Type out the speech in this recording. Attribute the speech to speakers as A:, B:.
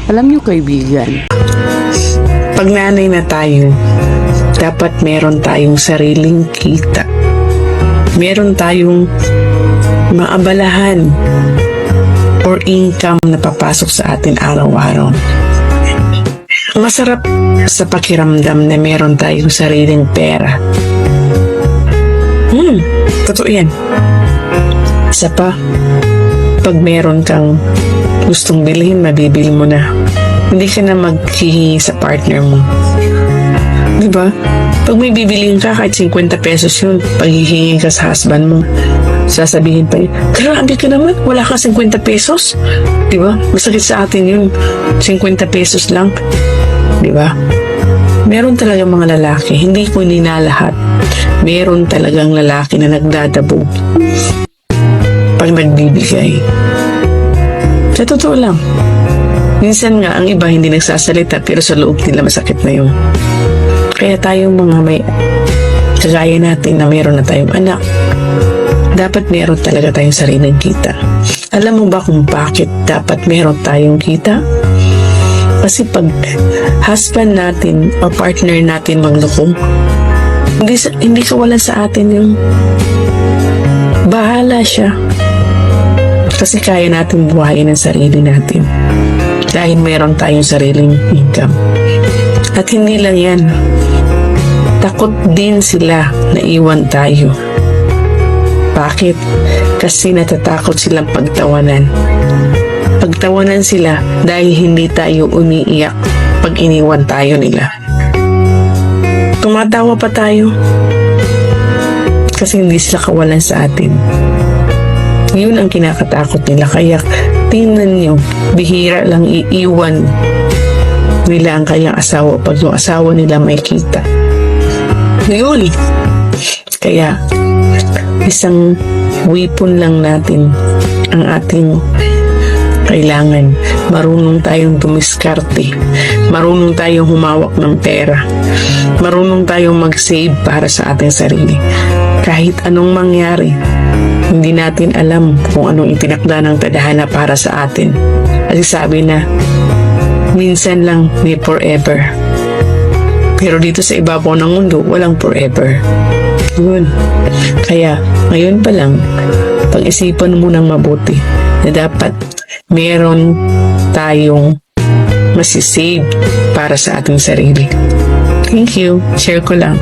A: Alam niyo kaibigan, pag nanay na tayo, dapat meron tayong sariling kita. Meron tayong maabalahan or income na papasok sa atin araw-araw. Masarap sa pakiramdam na meron tayong sariling pera. Totoo yan. Isa pa, pag meron kang gustong bilhin, mabibili mo na. Hindi ka na maghihingi sa partner mo. Diba? Pag may bibiliin ka, kahit 50 pesos yun, paghihingi ka sa husband mo, sasabihin pa yun, grabe ka naman, wala ka 50 pesos. Diba? Masakit sa atin yun, 50 pesos lang. Diba? Meron talaga mga lalaki, hindi ko lahat. Meron talagang lalaki na nagdadabog pag nagbibigay. Sa totoo lang. Minsan nga, ang iba hindi nagsasalita pero sa loob nila masakit na yun. Kaya tayong mga may kagaya natin na meron na tayong anak, dapat meron talaga tayong sariling kita. Alam mo ba kung bakit dapat meron tayong kita? Kasi pag husband natin o partner natin magloko, hindi kawalan sa atin yung bahala siya. Kasi kaya natin buhayin ang sarili natin. Dahil meron tayong sariling income. At hindi lang yan. Takot din sila na iwan tayo. Bakit? Kasi natatakot silang pagtawanan. Pagtawanan sila dahil hindi tayo umiiyak pag iniwan tayo nila. Tumatawa pa tayo kasi hindi sila kawalan sa atin. Yun ang kinakatakot nila. Kaya tingnan nyo, bihira lang iiwan nila ang kanyang asawa pag yung asawa nila may kita. Yun. Kaya isang weapon lang natin ang ating kailangan. Marunong tayong dumiskarte. Marunong tayong humawak ng pera. Marunong tayong mag-save para sa ating sarili. Kahit anong mangyari, hindi natin alam kung anong itinakda ng tadhana para sa atin. Kasi sabi na, minsan lang may forever. Pero dito sa ibabaw ng mundo, walang forever. Yun. Kaya, ngayon pa lang, pag-isipan mo ng mabuti na dapat meron tayong masisave para sa ating sarili. Thank you. Share ko lang.